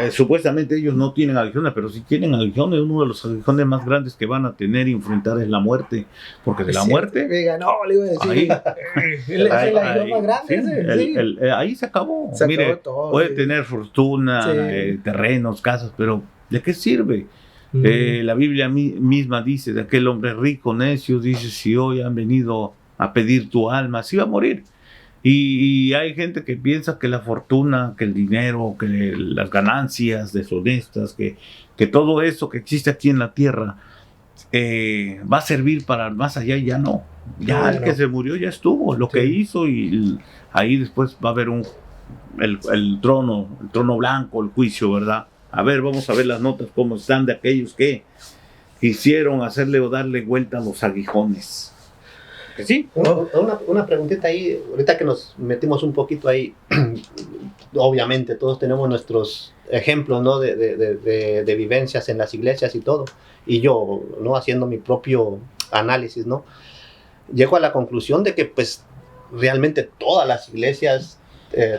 supuestamente ellos no tienen aguijones, pero si tienen aguijones, uno de los aguijones más grandes que van a tener y enfrentar es la muerte, porque de la muerte... Le iba a decir, es el aguijón más grande. Ahí se acabó. Mire, todo, puede tener fortuna, terrenos, casas, pero ¿de qué sirve? La Biblia misma dice de aquel hombre rico, necio, dice, si hoy han venido a pedir tu alma, sí va a morir. Y hay gente que piensa que la fortuna, que el dinero, que las ganancias deshonestas, que todo eso que existe aquí en la tierra va a servir para más allá y ya no. Ya el que se murió ya estuvo, lo que hizo, y ahí después va a haber el trono blanco, el juicio, ¿verdad? A ver, vamos a ver las notas cómo están de aquellos que quisieron hacerle o darle vuelta a los aguijones. ¿Que sí? Una preguntita ahí, ahorita que nos metimos un poquito ahí, obviamente todos tenemos nuestros ejemplos, ¿no? de vivencias en las iglesias y todo, y yo, ¿no? Haciendo mi propio análisis, ¿no? Llego a la conclusión de que pues realmente todas las iglesias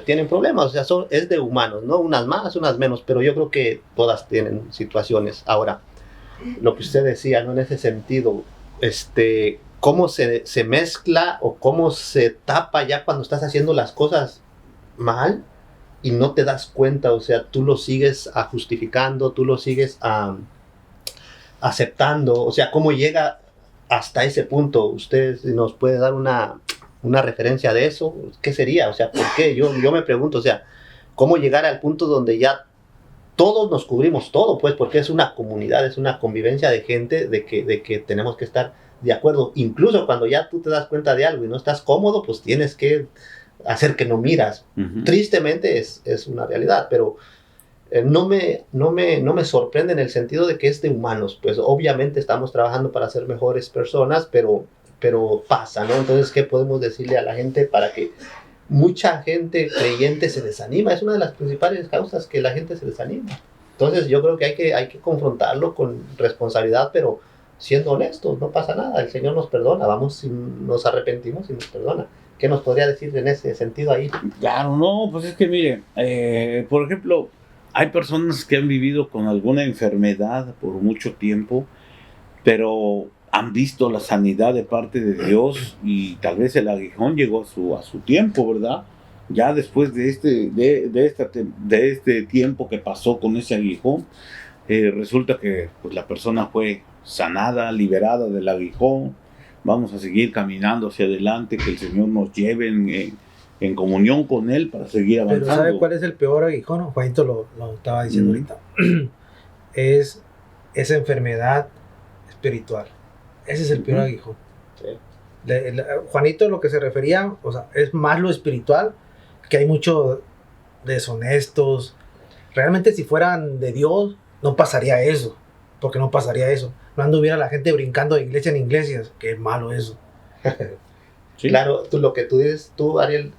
tienen problemas, o sea, es de humanos, ¿no? Unas más, unas menos, pero yo creo que todas tienen situaciones. Ahora, lo que usted decía, ¿no? En ese sentido, cómo se mezcla o cómo se tapa ya cuando estás haciendo las cosas mal y no te das cuenta, o sea, tú lo sigues justificando, tú lo sigues aceptando, o sea, cómo llega hasta ese punto. ¿Usted nos puede dar una referencia de eso? ¿Qué sería? O sea, ¿por qué? Yo me pregunto, o sea, ¿cómo llegar al punto donde ya todos nos cubrimos todo? Pues porque es una comunidad, es una convivencia de gente, de que tenemos que estar de acuerdo. Incluso cuando ya tú te das cuenta de algo y no estás cómodo, pues tienes que hacer que no miras. Tristemente es una realidad, pero no me sorprende en el sentido de que es de humanos. Pues obviamente estamos trabajando para ser mejores personas, pero pasa, ¿no? Entonces, ¿qué podemos decirle a la gente para que mucha gente creyente se desanima? Es una de las principales causas que la gente se desanima. Entonces, yo creo que hay que confrontarlo con responsabilidad, pero siendo honestos. No pasa nada, el Señor nos perdona, nos arrepentimos y nos perdona. ¿Qué nos podría decir en ese sentido ahí? Claro, no, pues es que mire, por ejemplo, hay personas que han vivido con alguna enfermedad por mucho tiempo, pero han visto la sanidad de parte de Dios, y tal vez el aguijón llegó a su tiempo, ¿verdad? Ya después de este tiempo que pasó con ese aguijón, resulta que pues, la persona fue sanada, liberada del aguijón. Vamos a seguir caminando hacia adelante, que el Señor nos lleve en comunión con Él para seguir avanzando. Pero ¿sabe cuál es el peor aguijón? Juanito lo estaba diciendo ahorita. Es esa enfermedad espiritual. Ese es el peor aguijón. Sí. Juanito, lo que se refería, o sea, es más lo espiritual, que hay muchos deshonestos. Realmente si fueran de Dios, no pasaría eso. Porque no pasaría eso. No anduviera la gente brincando de iglesia en iglesias, que es malo eso. Sí. Claro, lo que tú dices, tú, Ariel,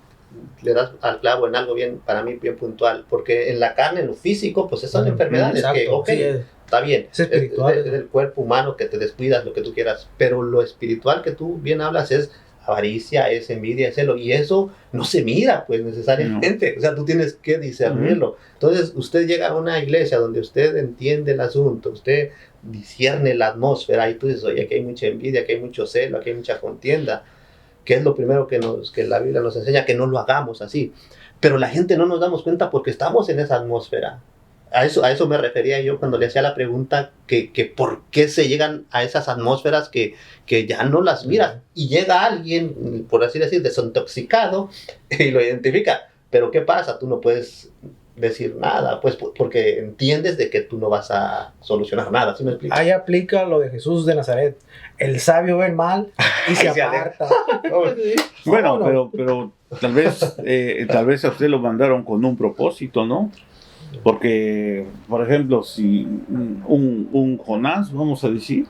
le das al clavo en algo bien, para mí, bien puntual, porque en la carne, en lo físico, pues esas son enfermedades. Exacto, que, ok, sí, está bien, es espiritual, es el cuerpo humano que te descuidas, lo que tú quieras, pero lo espiritual que tú bien hablas es avaricia, es envidia, es celo, y eso no se mira, pues, necesariamente. No. O sea, tú tienes que discernirlo. Entonces, usted llega a una iglesia donde usted entiende el asunto, usted discierne la atmósfera, y tú dices, oye, aquí hay mucha envidia, aquí hay mucho celo, aquí hay mucha contienda, que es lo primero que la Biblia nos enseña, que no lo hagamos así. Pero la gente no nos damos cuenta porque estamos en esa atmósfera. A eso me refería yo cuando le hacía la pregunta, que por qué se llegan a esas atmósferas que ya no las miras, y llega alguien, por así decir, desintoxicado, y lo identifica. Pero ¿qué pasa? Tú no puedes decir nada, pues porque entiendes de que tú no vas a solucionar nada. ¿Sí me explico? Ahí aplica lo de Jesús de Nazaret. El sabio ve el mal y se aparta. Bueno, pero tal vez a usted lo mandaron con un propósito, ¿no? Porque, por ejemplo, si un Jonás, vamos a decir,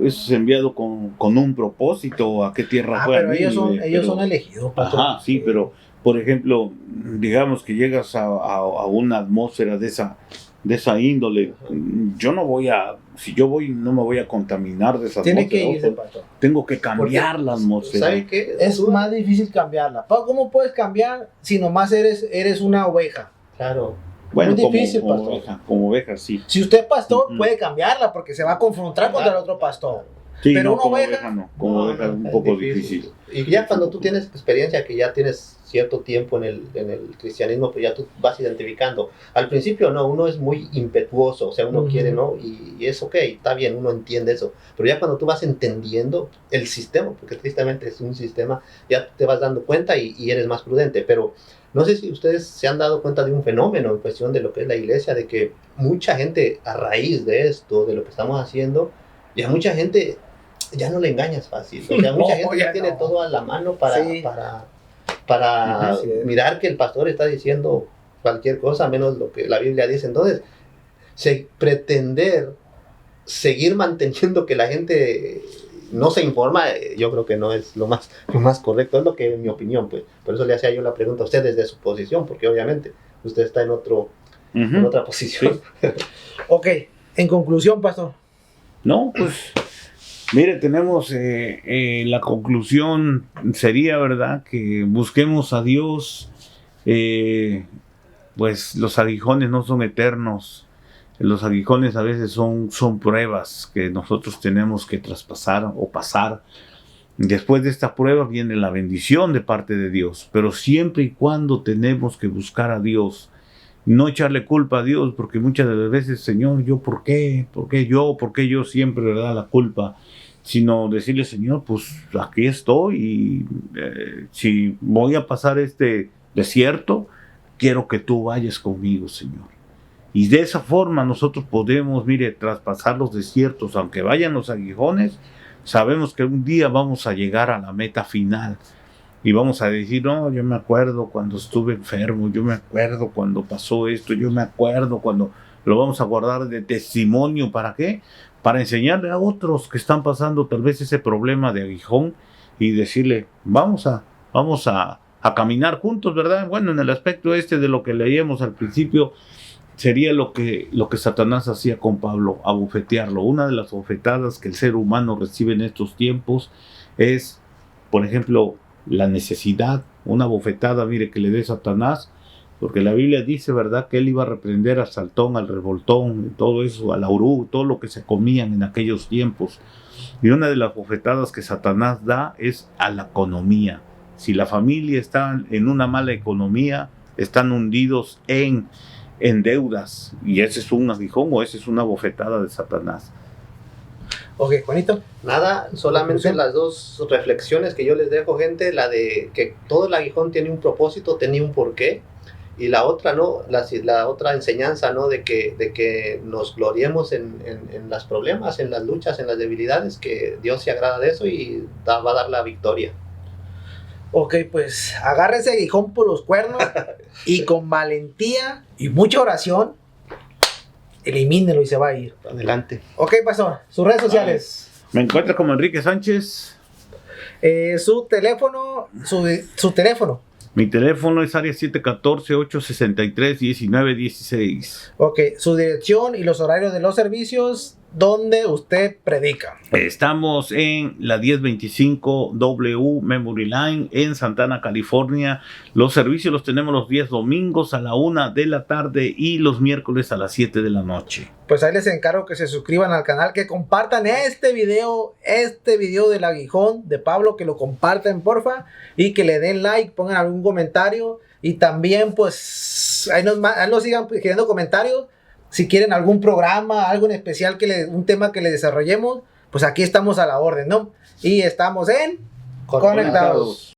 es enviado con un propósito, ¿a qué tierra fue? Pero ellos son elegidos. Pastor. Ajá, sí, pero, por ejemplo, digamos que llegas a una atmósfera de esa índole, si yo voy, no me voy a contaminar de esa atmósfera. Tiene que irse, pastor. Tengo que cambiar la atmósfera. ¿Sabe qué? Es más difícil cambiarla. ¿Cómo puedes cambiar si nomás eres una oveja? Claro. Bueno, es difícil, como oveja, sí. Si usted es pastor, puede cambiarla porque se va a confrontar contra el otro pastor. Sí, pero no, una oveja no. Como oveja es un poco difícil. Y ya cuando tú tienes experiencia, que ya tienes cierto tiempo en el cristianismo, pues ya tú vas identificando. Al principio no, uno es muy impetuoso, o sea, uno quiere, ¿no? Y es ok, está bien, uno entiende eso. Pero ya cuando tú vas entendiendo el sistema, porque tristemente es un sistema, ya te vas dando cuenta y eres más prudente. Pero no sé si ustedes se han dado cuenta de un fenómeno en cuestión de lo que es la iglesia, de que mucha gente a raíz de esto, de lo que estamos haciendo, Y a mucha gente ya no le engañas fácil. O sea, mucha gente ya tiene todo a la mano para mirar que el pastor está diciendo cualquier cosa, menos lo que la Biblia dice. Entonces, pretender seguir manteniendo que la gente no se informa, yo creo que no es lo más correcto, es lo que, en mi opinión, pues. Por eso le hacía yo la pregunta a usted desde su posición, porque obviamente usted está en otra posición. Sí. Ok, en conclusión, pastor. No, pues, mire, tenemos la conclusión sería, ¿verdad?, que busquemos a Dios. Pues los aguijones no son eternos. Los aguijones a veces son pruebas que nosotros tenemos que traspasar o pasar. Después de esta prueba viene la bendición de parte de Dios, pero siempre y cuando tenemos que buscar a Dios, no echarle culpa a Dios, porque muchas de las veces, Señor, ¿yo por qué? ¿Por qué yo siempre, verdad, la culpa? Sino decirle, Señor, pues aquí estoy y si voy a pasar este desierto, quiero que tú vayas conmigo, Señor. Y de esa forma nosotros podemos, mire, traspasar los desiertos, aunque vayan los aguijones, sabemos que un día vamos a llegar a la meta final. Y vamos a decir, no, yo me acuerdo cuando estuve enfermo, yo me acuerdo cuando pasó esto, yo me acuerdo cuando... Lo vamos a guardar de testimonio, ¿para qué? Para enseñarle a otros que están pasando tal vez ese problema de aguijón y decirle, vamos a caminar juntos, ¿verdad? Bueno, en el aspecto de lo que leíamos al principio, sería lo que Satanás hacía con Pablo, abofetearlo. Una de las bofetadas que el ser humano recibe en estos tiempos es, por ejemplo, la necesidad, una bofetada, mire, que le dé Satanás, porque la Biblia dice, ¿verdad?, que él iba a reprender al saltón, al revoltón, todo eso, al aurú, todo lo que se comían en aquellos tiempos. Y una de las bofetadas que Satanás da es a la economía. Si la familia está en una mala economía, están hundidos en deudas, y ese es un aguijón o esa es una bofetada de Satanás. Ok, Juanito. Nada, solamente las dos reflexiones que yo les dejo, gente, la de que todo el aguijón tiene un propósito, tenía un porqué, y la otra, ¿no? La otra enseñanza, ¿no? De que nos gloriemos en los problemas, en las luchas, en las debilidades, que Dios se agrada de eso y va a dar la victoria. Ok, pues agarre ese aguijón por los cuernos y con valentía y mucha oración, elimínelo y se va a ir. Adelante. Ok, pastor, sus redes sociales. Me encuentro como Enrique Sánchez. Su teléfono. Mi teléfono es área 714-863-1916. Ok, su dirección y los horarios de los servicios donde usted predica. Estamos en la 1025 W Memory Line en Santana, California. Los servicios los tenemos los días domingos a la 1 de la tarde y los miércoles a las 7 de la noche. Pues ahí les encargo que se suscriban al canal, que compartan este video del aguijón de Pablo, que lo compartan porfa, y que le den like, pongan algún comentario, y también pues ahí nos sigan pidiendo comentarios. Si quieren algún programa, algo en especial, un tema que le desarrollemos, pues aquí estamos a la orden, ¿no? Y estamos en Conectados.